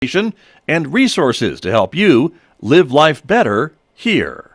and resources to help you live life better here.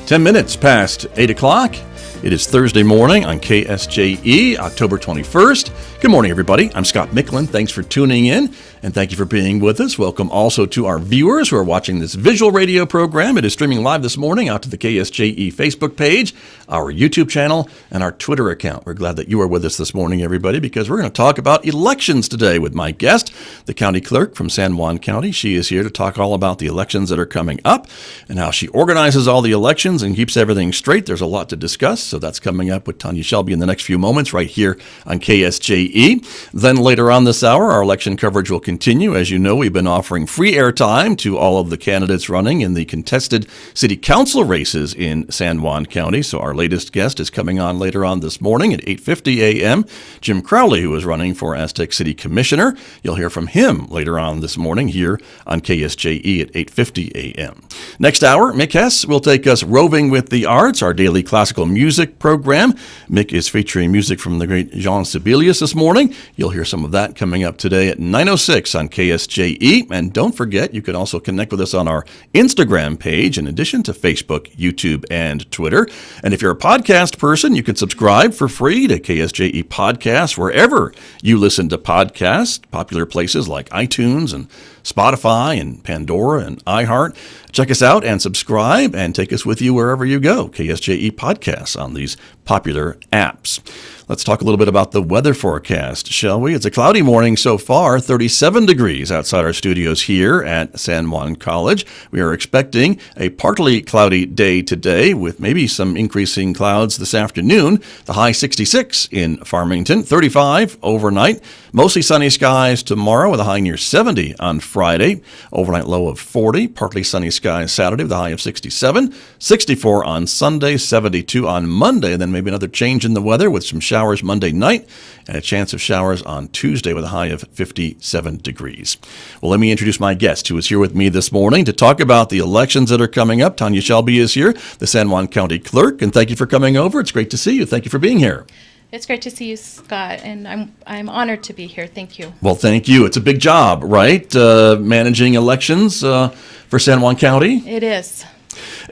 Ten minutes past 8 o'clock. It is Thursday morning on KSJE, October 21st. Good morning, everybody. I'm Scott Michlin. Thanks for tuning in, and thank you for being with us. Welcome also to our viewers who are watching this visual radio program. It is streaming live this morning out to the KSJE Facebook page, our YouTube channel, and our Twitter account. We're glad that you are with us this morning, everybody, because we're going to talk about elections today with my guest, the county clerk from San Juan County. She is here to talk all about the elections that are coming up and how she organizes all the elections and keeps everything straight. There's a lot to discuss. So that's coming up with Tanya Shelby in the next few moments right here on KSJE. Then later on this hour, our election coverage will continue. As you know, we've been offering free airtime to all of the candidates running in the contested city council races in San Juan County. So our latest guest is coming on later on this morning at 8:50 a.m. Jim Crowley, who is running for Aztec City Commissioner. You'll hear from him later on this morning here on KSJE at 8:50 a.m. Next hour, Mick Hess will take us roving with the arts, our daily classical music program. Mick is featuring music from the great Jean Sibelius this morning. You'll hear some of that coming up today at 9:06 on KSJE. And don't forget, you can also connect with us on our Instagram page, in addition to Facebook, YouTube, and Twitter. And if you're a podcast person, you can subscribe for free to KSJE Podcasts wherever you listen to podcasts, popular places like iTunes and Spotify and Pandora and iHeart. Check us out and subscribe and take us with you wherever you go. KSJE Podcasts on these popular apps. Let's talk a little bit about the weather forecast, shall we? It's a cloudy morning so far, 37 degrees outside our studios here at San Juan College. We are expecting a partly cloudy day today with maybe some increasing clouds this afternoon. The high 66 in Farmington, 35 overnight. Mostly sunny skies tomorrow with a high near 70 on Friday. Overnight low of 40. Partly sunny skies Saturday with a high of 67. 64 on Sunday, 72 on Monday. Then maybe another change in the weather with some showers Monday night and a chance of showers on Tuesday with a high of 57 degrees. Well, let me introduce my guest who is here with me this morning to talk about the elections that are coming up. Tanya Shelby is here, the San Juan County Clerk, and thank you for coming over. It's great to see you. Thank you for being here. It's great to see you, Scott, and I'm honored to be here. Thank you. Well, thank you. It's a big job, right? Managing elections for San Juan County. It is.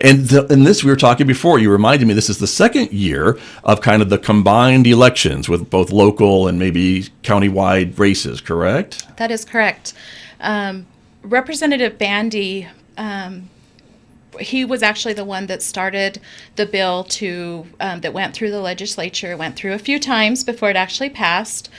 And in this, we were talking before, you reminded me this is the second year of kind of the combined elections with both local and maybe countywide races, correct? That is correct. Representative Bandy, he was actually the one that started the bill that went through the legislature. It went through a few times before it actually passed.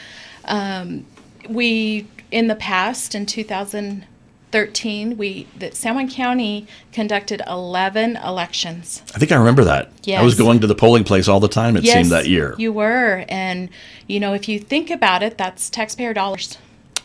We, in the past, in 2013, the San Juan County conducted 11 elections. I think I remember that. Yes. I was going to the polling place all the time, it Yes, seemed, that year. You were. And, if you think about it, that's taxpayer dollars.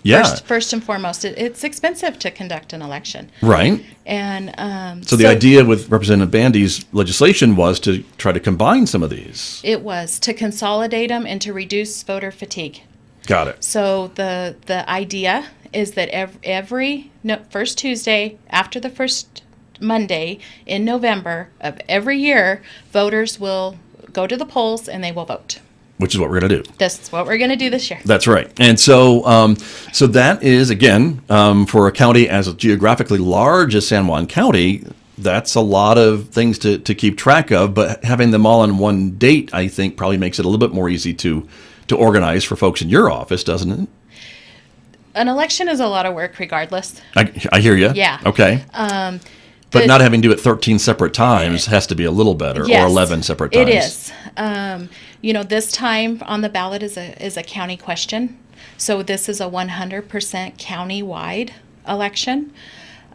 Yeah. First and foremost, it's expensive to conduct an election. Right. And so the idea with Representative Bandy's legislation was to try to combine some of these. It was to consolidate them and to reduce voter fatigue. Got it. So the idea is that every first Tuesday after the first Monday in November of every year, voters will go to the polls and they will vote. Which is what we're going to do. That's what we're going to do this year. That's right. And so so that is, again, for a county as geographically large as San Juan County, that's a lot of things to keep track of. But having them all on one date, I think, probably makes it a little bit more easy to organize for folks in your office, doesn't it? An election is a lot of work regardless. I hear you. Yeah. Okay. But not having to do it 13 separate times has to be a little better, yes, or 11 separate times. It is. This time on the ballot is a county question. So this is a 100% county-wide election.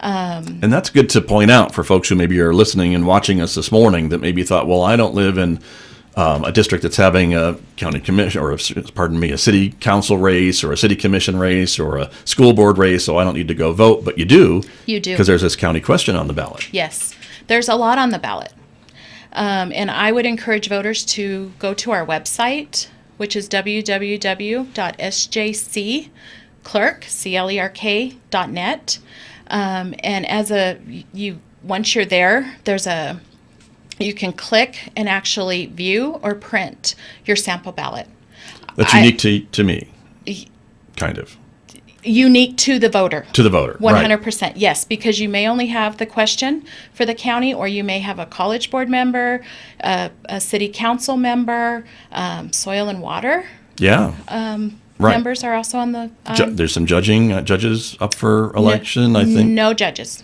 And that's good to point out for folks who maybe are listening and watching us this morning that maybe thought, well, I don't live in a district that's having a county commission or, a city council race or a city commission race or a school board race, so I don't need to go vote. But you do. You do. Because there's this county question on the ballot. Yes. There's a lot on the ballot. And I would encourage voters to go to our website, which is www.sjcclerk.net. And once you're there, you can click and actually view or print your sample ballot. That's unique to me, kind of. Unique to the voter. To the voter, 100%, right. yes, because you may only have the question for the county, or you may have a college board member, a city council member, soil and water. Yeah. Right. Members are also on the... there's some judges up for election, I think. No judges.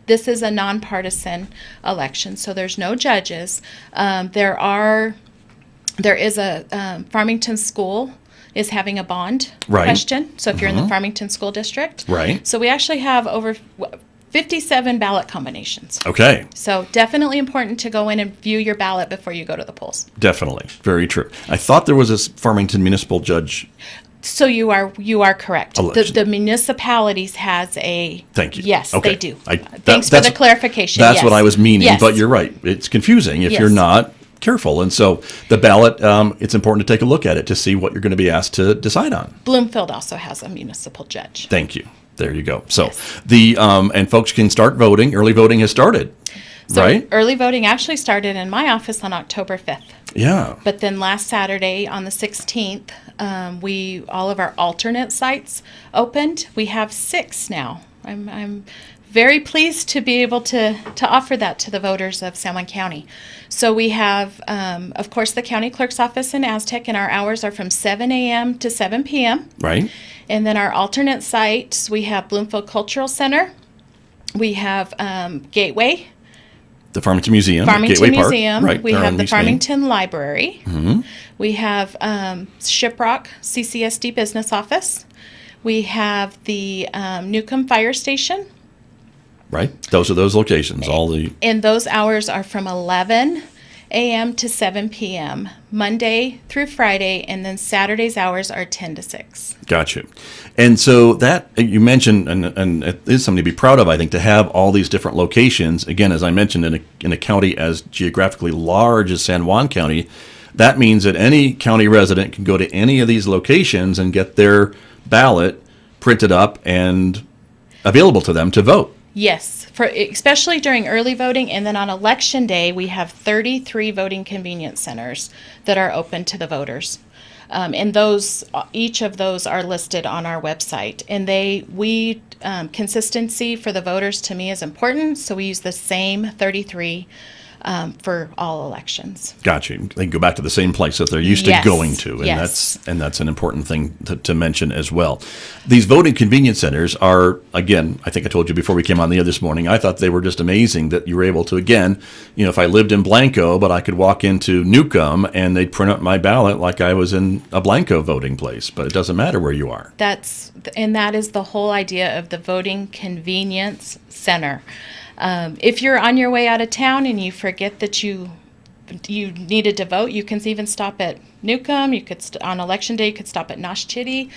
This is a nonpartisan election, so there's no judges. There is a Farmington school is having a bond question. So if you're in the Farmington School District. Right. So we actually have over 57 ballot combinations. Okay. So definitely important to go in and view your ballot before you go to the polls. Definitely. Very true. I thought there was a Farmington municipal judge. So you are correct. The municipalities has a... Thank you. Yes, okay. they do. Thanks for the clarification. That's yes. what I was meaning, yes. But you're right. It's confusing if yes. you're not careful. And so the ballot, it's important to take a look at it to see what you're going to be asked to decide on. Bloomfield also has a municipal judge. Thank you. There you go. So yes. And folks can start voting. Early voting has started, right? Early voting actually started in my office on October 5th. Yeah. But then last Saturday on the 16th, all of our alternate sites opened. We have 6 now. I'm very pleased to be able to offer that to the voters of San Juan County. So we have, of course, the county clerk's office in Aztec, and our hours are from 7 a.m. to 7 p.m. Right. And then our alternate sites, we have Bloomfield Cultural Center. We have Gateway. The Farmington Museum. Farmington Gateway Museum. Park. Right. We have the Farmington Library. Mm-hmm. We have Shiprock CCSD Business Office. We have the Newcomb Fire Station. Right. Those are those locations. And those hours are from 11 a.m. to 7 p.m. Monday through Friday, and then Saturday's hours are 10 to 6. Gotcha. And so that you mentioned, and it is something to be proud of, I think, to have all these different locations. Again, as I mentioned, in a county as geographically large as San Juan County, that means that any county resident can go to any of these locations and get their ballot printed up and available to them to vote. Yes, especially during early voting, and then on election day, we have 33 voting convenience centers that are open to the voters. And each of those are listed on our website. And consistency for the voters to me is important, so we use the same 33 for all elections. Gotcha. They can go back to the same place that they're used to Yes. going to, and Yes. that's an important thing to mention as well. These voting convenience centers are, again, I think I told you before we came on the air this morning, I thought they were just amazing that you were able to, again, if I lived in Blanco, but I could walk into Newcomb and they'd print up my ballot like I was in a Blanco voting place, but it doesn't matter where you are. That is the whole idea of the voting convenience center. If you're on your way out of town and you forget that you needed to vote, you can even stop at Newcomb. You could on election day, you could stop at Nosh Chitty.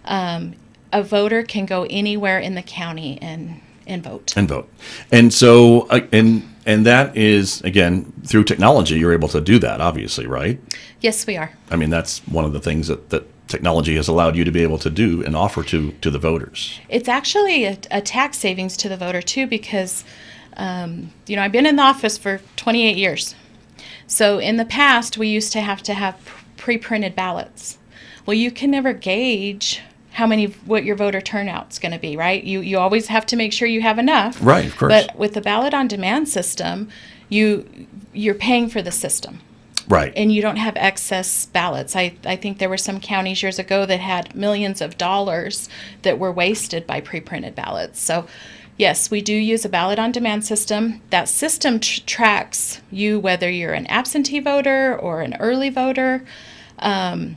A voter can go anywhere in the county and vote. And vote. And so, and that is, again, through technology, you're able to do that, obviously, right? Yes, we are. I mean, that's one of the things that technology has allowed you to be able to do and offer to the voters. It's actually a tax savings to the voter, too, because, I've been in the office for 28 years. So in the past, we used to have pre-printed ballots. Well, you can never gauge what your voter turnout's going to be, right? You always have to make sure you have enough. Right, of course. But with the ballot on demand system, you're paying for the system. Right. And you don't have excess ballots. I think there were some counties years ago that had millions of dollars that were wasted by pre-printed ballots. So, yes, we do use a ballot on demand system. That system tracks you whether you're an absentee voter or an early voter. In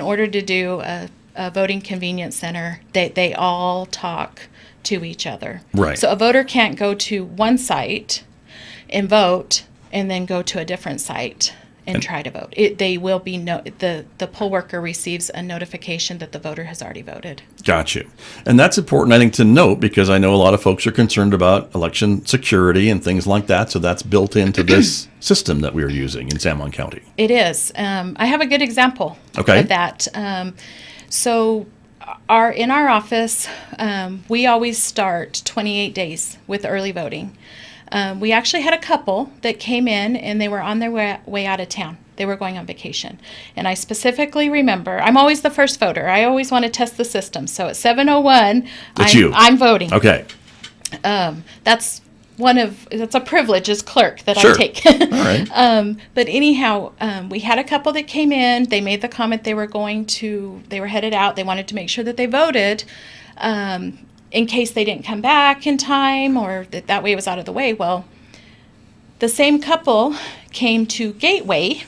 order to do voting convenience center, they all talk to each other. Right. So a voter can't go to one site and vote and then go to a different site and try to vote. They will be the poll worker receives a notification that the voter has already voted. Got you. And that's important, I think, to note, because I know a lot of folks are concerned about election security and things like that. So that's built into this system that we're using in San Juan County. It is. I have a good example of that. So in our office, we always start 28 days with early voting. We actually had a couple that came in and they were on their way out of town. They were going on vacation. And I specifically remember, I'm always the first voter. I always want to test the system. So at 7:01, I'm voting. Okay. That's a privilege as clerk that Sure. I take. All right. But anyhow, we had a couple that came in. They made the comment they were headed out. They wanted to make sure that they voted. In case they didn't come back in time, or that way it was out of the way. Well, the same couple came to Gateway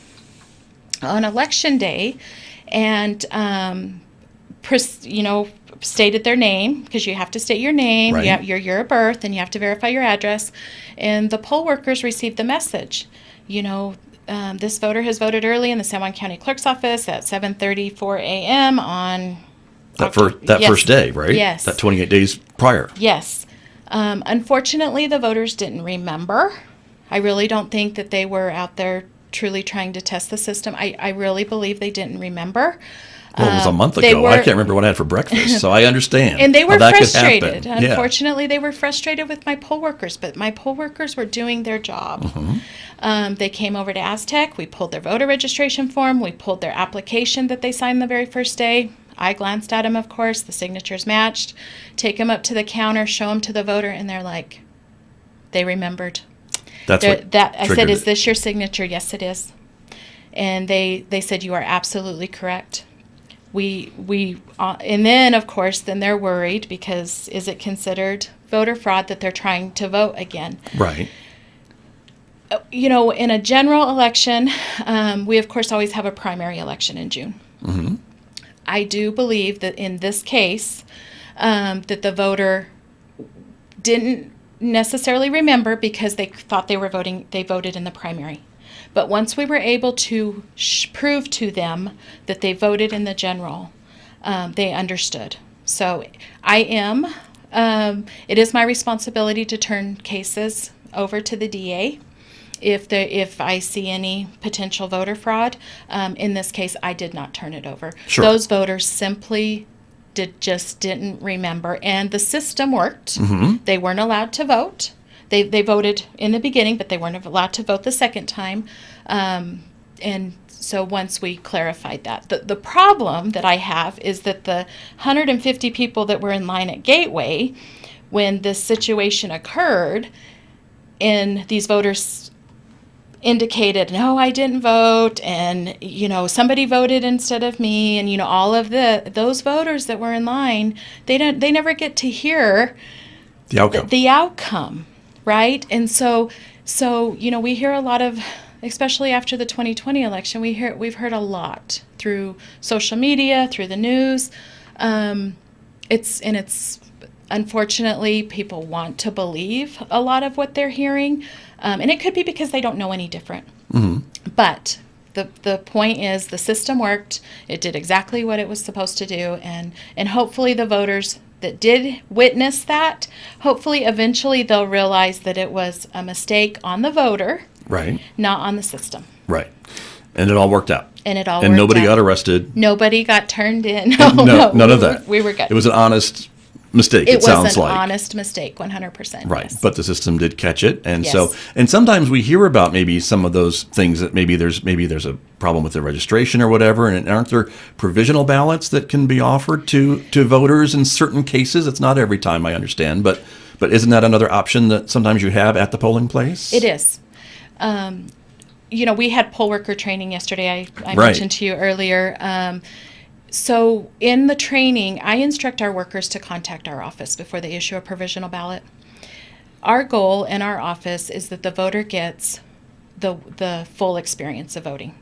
on election day and, stated their name, because you have to state your name, right. your year of birth, and you have to verify your address. And the poll workers received the message, this voter has voted early in the San Juan County Clerk's office at 7:34 a.m. on First day, right? Yes. That 28 days prior. Yes. Unfortunately, the voters didn't remember. I really don't think that they were out there truly trying to test the system. I really believe they didn't remember. Well, it was a month ago. I can't remember what I had for breakfast, so I understand. And they were frustrated. Yeah. Unfortunately, they were frustrated with my poll workers, but my poll workers were doing their job. Mm-hmm. They came over to Aztec. We pulled their voter registration form. We pulled their application that they signed the very first day. I glanced at them, of course. The signatures matched. Take them up to the counter, show them to the voter, and they're like, they remembered. I said, "Is this your signature?" "Yes, it is." And they said, "You are absolutely correct." And then, of course, then they're worried because is it considered voter fraud that they're trying to vote again? Right. In a general election, we, of course, always have a primary election in June. Mm-hmm. I do believe that in this case, that the voter didn't necessarily remember because they thought they voted in the primary. But once we were able to prove to them that they voted in the general, they understood. So it is my responsibility to turn cases over to the DA if I see any potential voter fraud. In this case, I did not turn it over. Sure. Those voters simply didn't remember, and the system worked. Mm-hmm. They weren't allowed to vote. They voted in the beginning, but they weren't allowed to vote the second time. And so once we clarified that, the problem that I have is that the 150 people that were in line at Gateway, when this situation occurred, and these voters indicated, "No, I didn't vote," and somebody voted instead of me, and all of those voters that were in line, they never get to hear the outcome, right? And so we hear a lot of, especially after the 2020 election, we've heard a lot through social media, through the news. It's unfortunately, people want to believe a lot of what they're hearing. And it could be because they don't know any different. Mm-hmm. But the point is the system worked. It did exactly what it was supposed to do. And hopefully the voters that did witness that, hopefully eventually they'll realize that it was a mistake on the voter, right, not on the system. Right. And it all worked out. And nobody got arrested. Nobody got turned in. No, none of that. We were good. It was an honest mistake, it sounds like. It was an honest mistake, 100%. Right, yes. but the system did catch it, and Yes. and sometimes we hear about maybe some of those things that maybe there's a problem with the registration or whatever, and aren't there provisional ballots that can be offered to voters in certain cases? It's not every time, I understand, but isn't that another option that sometimes you have at the polling place? It is. We had poll worker training yesterday. I Right. mentioned to you earlier. So in the training, I instruct our workers to contact our office before they issue a provisional ballot. Our goal in our office is that the voter gets the full experience of voting.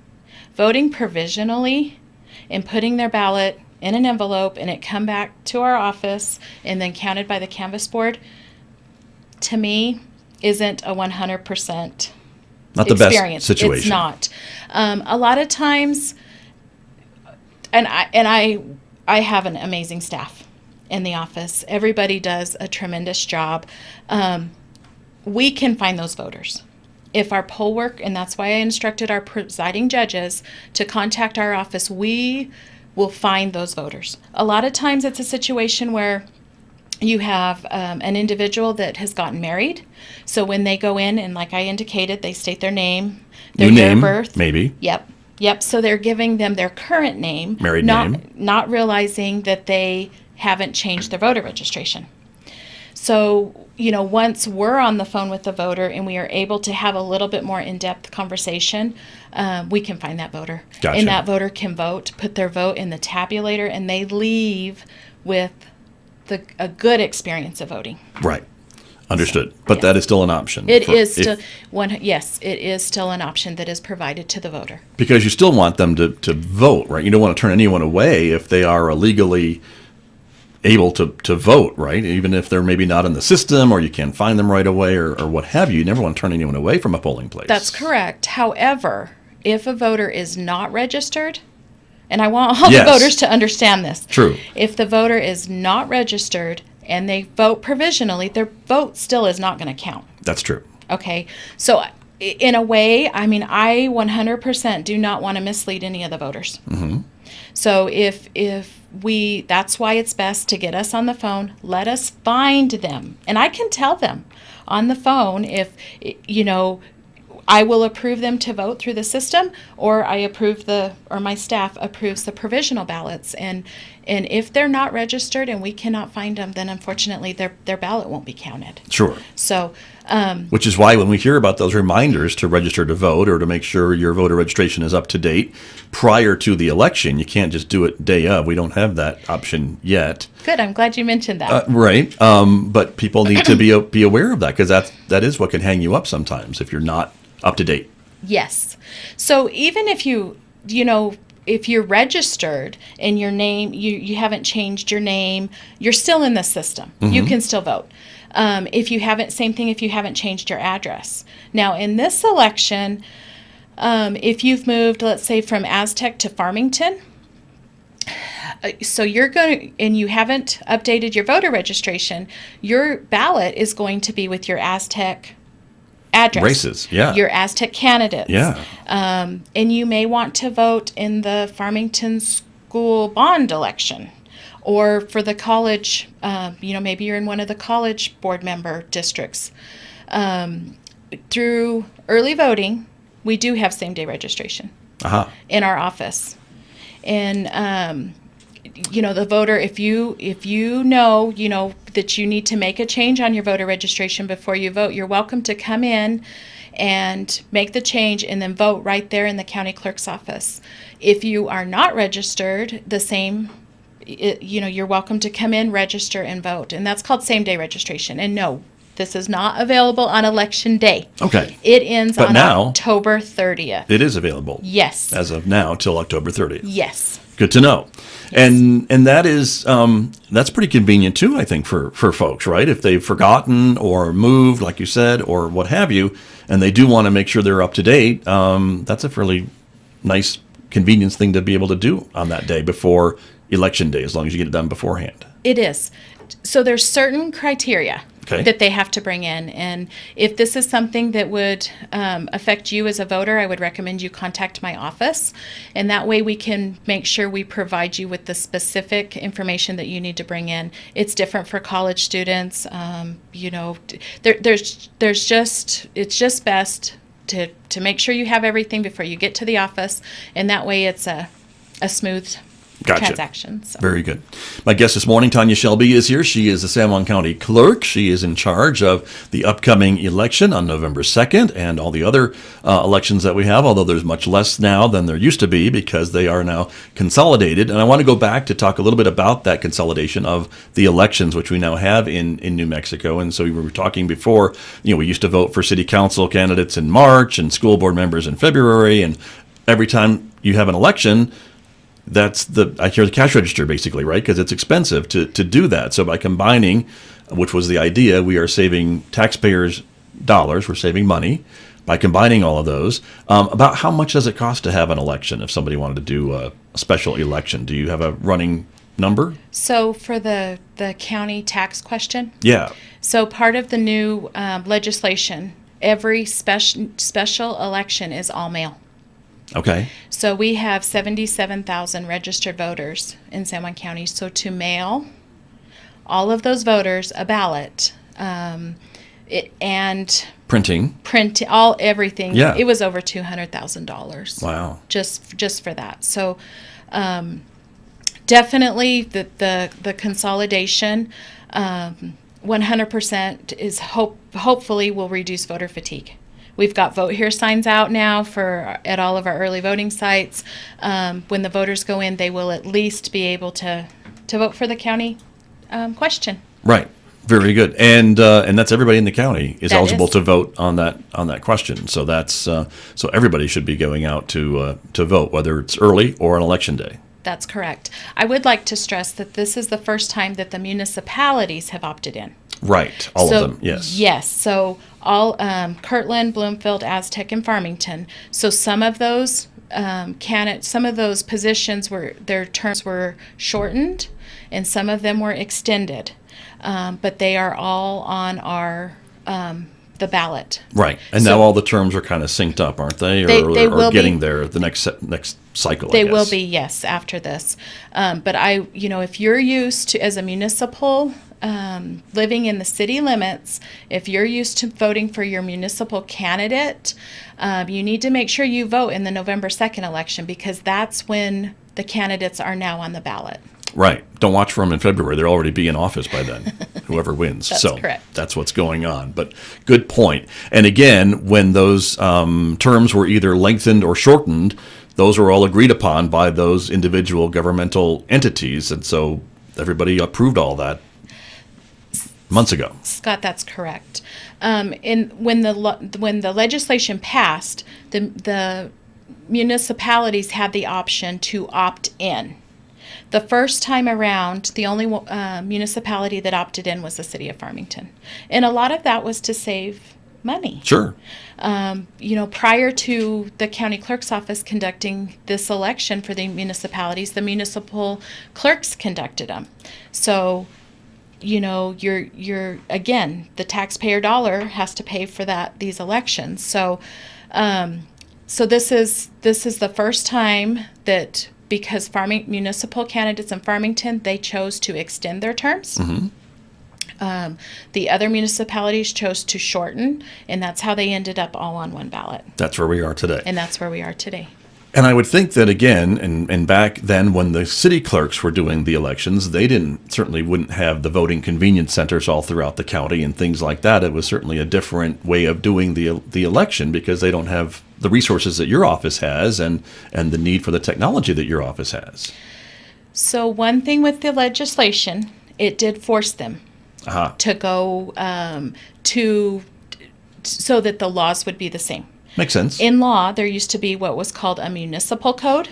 Voting provisionally and putting their ballot in an envelope and it come back to our office and then counted by the canvas board, to me, isn't a 100% not the experience. best situation. It's not. A lot of times, and I have an amazing staff in the office. Everybody does a tremendous job. We can find those voters. If our poll work, and that's why I instructed our presiding judges to contact our office, we will find those voters. A lot of times it's a situation where you have an individual that has gotten married. So when they go in, and like I indicated, they state their name, their year of birth. Maybe. Yep. So they're giving them their current name. Married name. Not realizing that they haven't changed their voter registration. So, once we're on the phone with the voter and we are able to have a little bit more in-depth conversation, we can find that voter. Gotcha. And that voter can vote, put their vote in the tabulator, and they leave with a good experience of voting. Right. Understood. But yeah. that is still an option. It is still an option that is provided to the voter. Because you still want them to vote, right? You don't want to turn anyone away if they are illegally able to vote, right? Even if they're maybe not in the system or you can't find them right away or what have you. You never want to turn anyone away from a polling place. That's correct. However, if a voter is not registered, and I want all Yes. the voters to understand this. True. If the voter is not registered and they vote provisionally, their vote still is not going to count. That's true. Okay. So in a way, I 100% do not want to mislead any of the voters. Mm-hmm. So that's why it's best to get us on the phone, let us find them. And I can tell them on the phone if, I will approve them to vote through the system, or my staff approves the provisional ballots. And if they're not registered and we cannot find them, then unfortunately their ballot won't be counted. Sure. So, which is why when we hear about those reminders to register to vote or to make sure your voter registration is up to date prior to the election, you can't just do it day of. We don't have that option yet. Good. I'm glad you mentioned that. Right. But people need to be aware of that because that is what can hang you up sometimes if you're not up to date. Yes. So even if if you're registered and your name, you haven't changed your name, you're still in the system. Mm-hmm. You can still vote. If you haven't changed your address. Now, in this election, if you've moved, let's say, from Aztec to Farmington, so and you haven't updated your voter registration, your ballot is going to be with your Aztec address. Races, yeah. Your Aztec candidates. Yeah. And you may want to vote in the Farmington school bond election. Or for the college, maybe you're in one of the college board member districts. Through early voting, we do have same-day registration in our office. And, the voter, if you know that you need to make a change on your voter registration before you vote, you're welcome to come in and make the change and then vote right there in the county clerk's office. If you are not registered, you're welcome to come in, register, and vote. And that's called same-day registration. And no, this is not available on Election Day. Okay. It ends on October 30th. It is available. Yes. As of now, till October 30th. Yes. Good to know. Yes. And that is that's pretty convenient too, I think, for folks, right? If they've forgotten or moved, like you said, or what have you, and they do want to make sure they're up to date, that's a fairly nice convenience thing to be able to do on that day before Election Day, as long as you get it done beforehand. It is. So there's certain criteria that they have to bring in. And if this is something that would affect you as a voter, I would recommend you contact my office. And that way we can make sure we provide you with the specific information that you need to bring in. It's different for college students. It's just best to make sure you have everything before you get to the office. And that way it's a smooth transaction. So. Very good. My guest this morning, Tanya Shelby, is here. She is the San Juan County Clerk. She is in charge of the upcoming election on November 2nd and all the other elections that we have, although there's much less now than there used to be because they are now consolidated. And I want to go back to talk a little bit about that consolidation of the elections, which we now have in New Mexico. And so we were talking before, we used to vote for city council candidates in March and school board members in February. And every time you have an election, I hear the cash register basically, right? Because it's expensive to do that. So by combining, which was the idea, we are saving taxpayers dollars, we're saving money by combining all of those. About how much does it cost to have an election if somebody wanted to do a special election? Do you have a running number? So for the county tax question, Yeah. so part of the new legislation, every special election is all mail. Okay. So we have 77,000 registered voters in San Juan County. So to mail all of those voters a ballot, and Printing. print everything, Yeah. it was over $200,000. Wow. Just for that. So definitely the consolidation 100% is hopefully will reduce voter fatigue. We've got vote here signs out now at all of our early voting sites. When the voters go in, they will at least be able to vote for the county question. Right. Very good. And that's everybody in the county is That eligible is. to vote on that question. So that's so everybody should be going out to vote, whether it's early or on election day. That's correct. I would like to stress that this is the first time that the municipalities have opted in. Right. All So, of them. Yes. Yes. So all Kirtland, Bloomfield, Aztec, and Farmington. So some of those some of those positions their terms were shortened, and some of them were extended. But they are all on our the ballot. Right. And So- now all the terms are kind of synced up, aren't they? Or, They will or getting be. there the next cycle. They I guess. will be, yes, after this. But if you're used to, as a municipal, living in the city limits, if you're used to voting for your municipal candidate, you need to make sure you vote in the November 2nd election, because that's when the candidates are now on the ballot. Right. Don't watch for them in February. They'll already be in office by then, whoever wins. That's so correct. That's what's going on. But good point. And again, when those terms were either lengthened or shortened, those were all agreed upon by those individual governmental entities. And so everybody approved all that months ago. Scott, that's correct. When the legislation passed, the municipalities had the option to opt in. The first time around, the only municipality that opted in was the city of Farmington. And a lot of that was to save money. Sure. Prior to the county clerk's office conducting this election for the municipalities, the municipal clerks conducted them. So, you're again, the taxpayer dollar has to pay for these elections. So, this is the first time that, because municipal candidates in Farmington, they chose to extend their terms. Mm-hmm. The other municipalities chose to shorten, and that's how they ended up all on one ballot. That's where we are today. And that's where we are today. And I would think that, again, and back then when the city clerks were doing the elections, they certainly wouldn't have the voting convenience centers all throughout the county and things like that. It was certainly a different way of doing the election, because they don't have the resources that your office has and the need for the technology that your office has. So one thing with the legislation, it did force them to go so that the laws would be the same. Makes sense. In law, there used to be what was called a municipal code.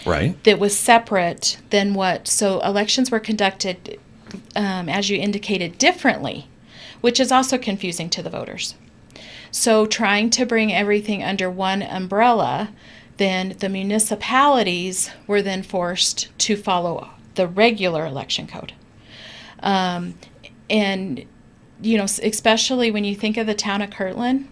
Right. That was separate than so elections were conducted, as you indicated, differently, which is also confusing to the voters. So trying to bring everything under one umbrella, then the municipalities were then forced to follow the regular election code. And, especially when you think of the town of Kirtland,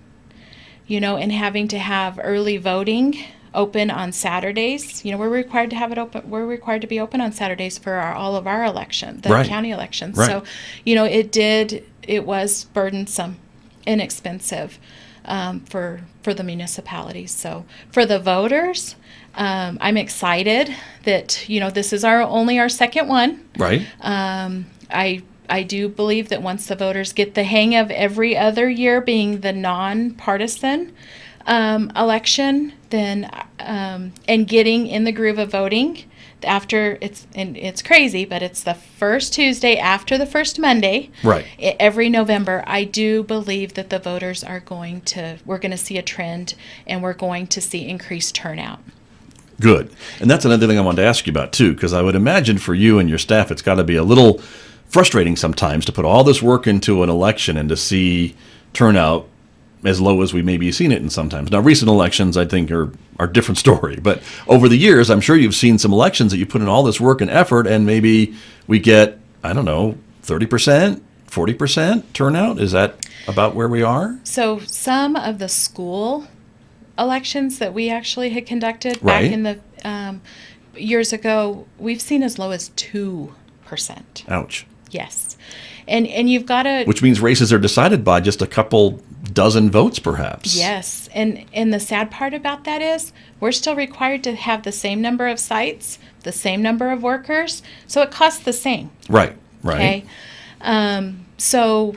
and having to have early voting open on Saturdays. We're required to have it open. We're required to be open on Saturdays for all of our elections, the Right. county elections. Right. So, it was burdensome and expensive for the municipalities. So for the voters, I'm excited that, this is only our second one. Right. I do believe that once the voters get the hang of every other year being the nonpartisan election, then and getting in the groove of voting after it's crazy, but it's the first Tuesday after the first Monday. Right. Every November, I do believe that the voters we're going to see a trend, and we're going to see increased turnout. Good. And that's another thing I wanted to ask you about, too, because I would imagine for you and your staff, it's got to be a little frustrating sometimes to put all this work into an election and to see turnout as low as we maybe seen it in sometimes. Now, recent elections, I think, are a different story. But over the years, I'm sure you've seen some elections that you put in all this work and effort, and maybe we get, I don't know, 30%, 40% turnout. Is that about where we are? So some of the school elections that we actually had conducted Right. back in the years ago, we've seen as low as 2%. Ouch. Yes. And you've got to... Which means races are decided by just a couple dozen votes, perhaps. Yes. And the sad part about that is we're still required to have the same number of sites, the same number of workers, so it costs the same. Right. Okay. So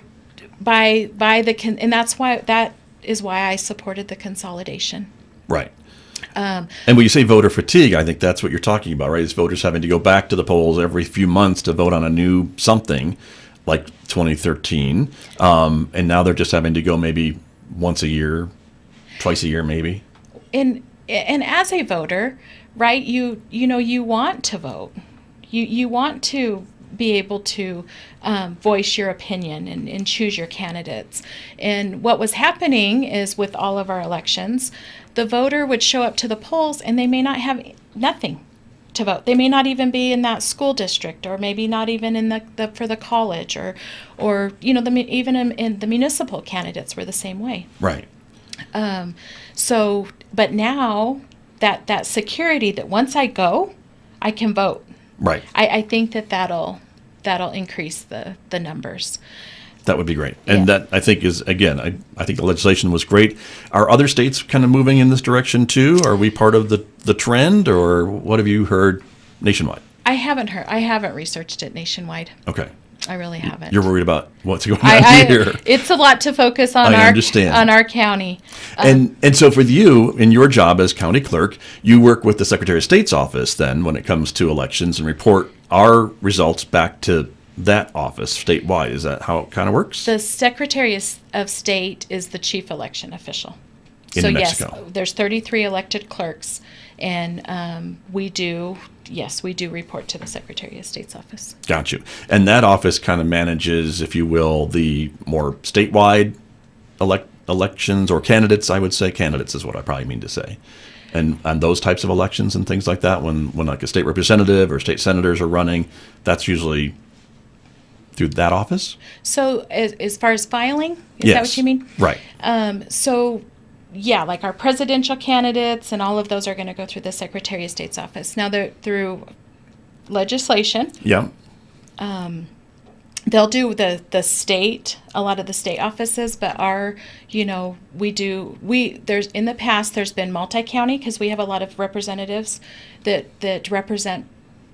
and that is why I supported the consolidation. Right. And when you say voter fatigue, I think that's what you're talking about, right? Is voters having to go back to the polls every few months to vote on a new something, like 2013, and now they're just having to go maybe once a year, twice a year, maybe. And as a voter, right? You want to vote. You want to be able to voice your opinion and choose your candidates. And what was happening is with all of our elections, the voter would show up to the polls and they may not have nothing to vote. They may not even be in that school district, or maybe not even in the for the college, or even in the municipal candidates were the same way. Right. But now that security that once I go, I can vote. Right. I think that'll increase the numbers. That would be great. And Yeah. that, I think, is, again, I think the legislation was great. Are other states kind of moving in this direction too? Are we part of the trend, or what have you heard nationwide? I haven't researched it nationwide. Okay. I really haven't. You're worried about what's going on here. It's a lot to focus on I understand. on our county. And so for you, in your job as county clerk, you work with the Secretary of State's office then when it comes to elections and report our results back to that office statewide. Is that how it kind of works? The Secretary of State is the chief election official. In So New Mexico. yes, there's 33 elected clerks, and we do report to the Secretary of State's office. Got you. And that office kind of manages, if you will, the more statewide elections or candidates. I would say candidates is what I probably mean to say. And those types of elections and things like that, when like a state representative or state senators are running, that's usually through that office? So as far as filing, is that what you mean? Right. So yeah, like our presidential candidates and all of those are going to go through the Secretary of State's office. Now they're through legislation. Yeah. They'll do the state, a lot of the state offices, but there's in the past there's been multi-county because we have a lot of representatives that represent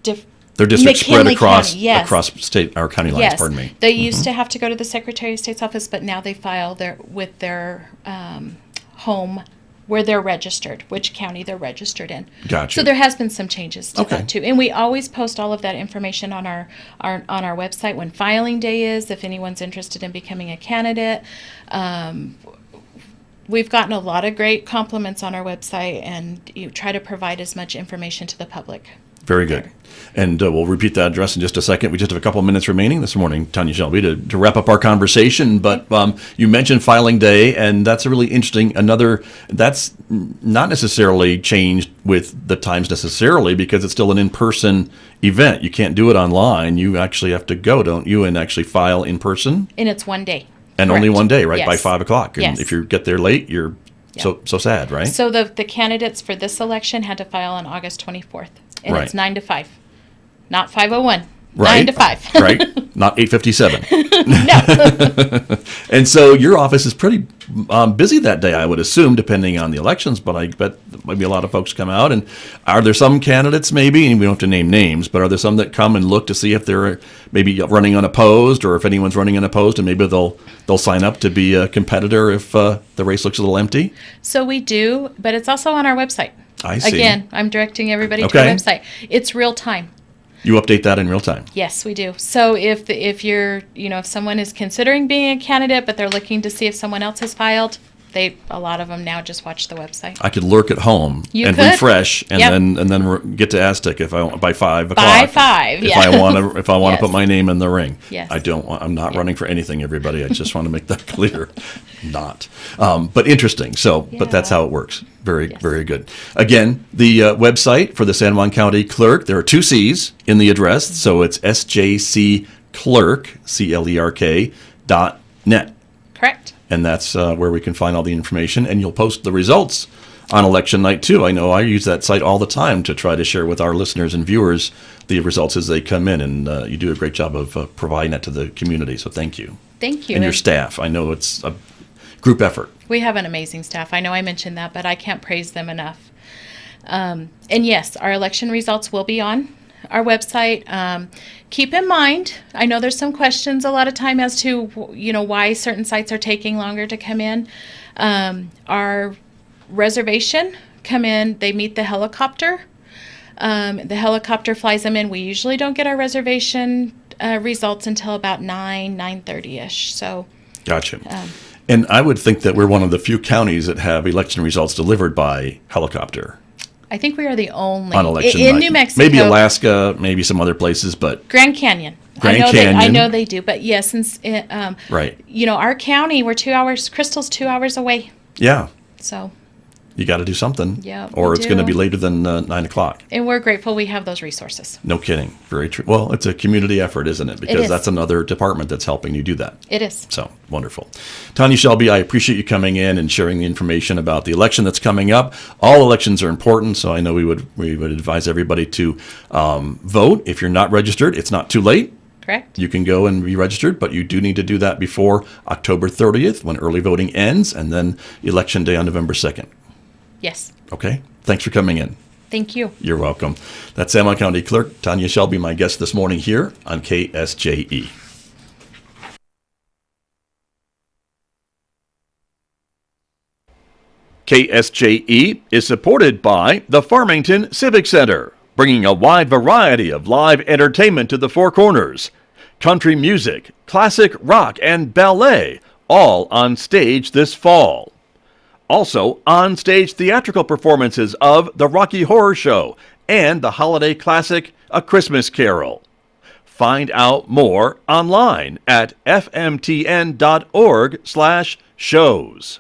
Their districts spread McKinley across County, yes. across state or county lines, Yes, pardon me. they used to have to go to the Secretary of State's office, but now they file with their home where they're registered, which county they're registered in. Gotcha. So there has been some changes to Okay. that too, and we always post all of that information on our website when filing day is. If anyone's interested in becoming a candidate, we've gotten a lot of great compliments on our website, and you try to provide as much information to the public. Very good. And we'll repeat that address in just a second. We just have a couple of minutes remaining this morning, Tanya Shelby, to wrap up our conversation. But you mentioned filing day, and that's a really interesting, that's not necessarily changed with the times necessarily because it's still an in-person event. You can't do it online. You actually have to go, don't you, and actually file in person? And it's one day. And Correct. only one day, right? Yes. By 5 o'clock. And Yes. if you get there late, you're Yeah. so sad, right? So the candidates for this election had to file on August 24th, and Right. it's 9 to 5, not 5:01. Right. 9 to 5. Right? Not 8:57. No. And so your office is pretty busy that day, I would assume, depending on the elections, but I bet maybe a lot of folks come out. And are there some candidates maybe, and we don't have to name names, but are there some that come and look to see if they're maybe running unopposed, or if anyone's running unopposed, and maybe they'll sign up to be a competitor if the race looks a little empty? So we do, but it's also on our website. I see. Again, I'm directing everybody to Okay. our website. It's real time. You update that in real time. Yes, we do. So if you're, if someone is considering being a candidate, but they're looking to see if someone else has filed, A lot of them now just watch the website. I could lurk at home You and could. refresh, and Yep. then get to Aztec if I want by 5 o'clock. By 5, If I want to Yes. put my name in the ring. Yes. I'm not running for anything, everybody. I just want to make that clear. Not. But interesting. So, but that's Yeah. how it works. Very, Yes. very good. Again, the website for the San Juan County Clerk, there are 2 C's in the address, so it's sjcclerk, CLERK.net. Correct. And that's where we can find all the information. And you'll post the results on election night, too. I know I use that site all the time to try to share with our listeners and viewers the results as they come in. And you do a great job of providing that to the community. So thank you. Thank you. And your staff. I know it's a group effort. We have an amazing staff. I know I mentioned that, but I can't praise them enough. And yes, our election results will be on our website. Keep in mind, I know there's some questions a lot of time as to, why certain sites are taking longer to come in. Our reservation come in, they meet the helicopter. The helicopter flies them in. We usually don't get our reservation results until about 9:30ish. So Gotcha. And I would think that we're one of the few counties that have election results delivered by helicopter I think we are the only on election in night. New Mexico. Maybe Alaska, maybe some other places, but Grand Canyon. Grand I Canyon. know they do, but yes, since right. Our county, we're 2 hours. Crystal's 2 hours away, Yeah. so You got to do something. Yeah, Or we it's going to do. be later than 9 o'clock. and we're grateful we have those resources. No kidding. Very true. Well, it's a community effort, isn't it? Because is. that's another department that's helping you do that. It is. So wonderful. Tanya Shelby, I appreciate you coming in and sharing the information about the election that's coming up. All elections are important, so I know we would advise everybody to vote. If you're not registered, it's not too late. Correct. You can go and be registered, but you do need to do that before October 30th when early voting ends, and then Election Day on November 2nd. Yes. Okay? Thanks for coming in. Thank you. You're welcome. That's San Juan County Clerk Tanya Shelby, my guest this morning here on KSJE. KSJE is supported by the Farmington Civic Center, bringing a wide variety of live entertainment to the Four Corners. Country music, classic rock, and ballet, all on stage this fall. Also, on-stage theatrical performances of The Rocky Horror Show and the holiday classic A Christmas Carol. Find out more online at fmtn.org/shows.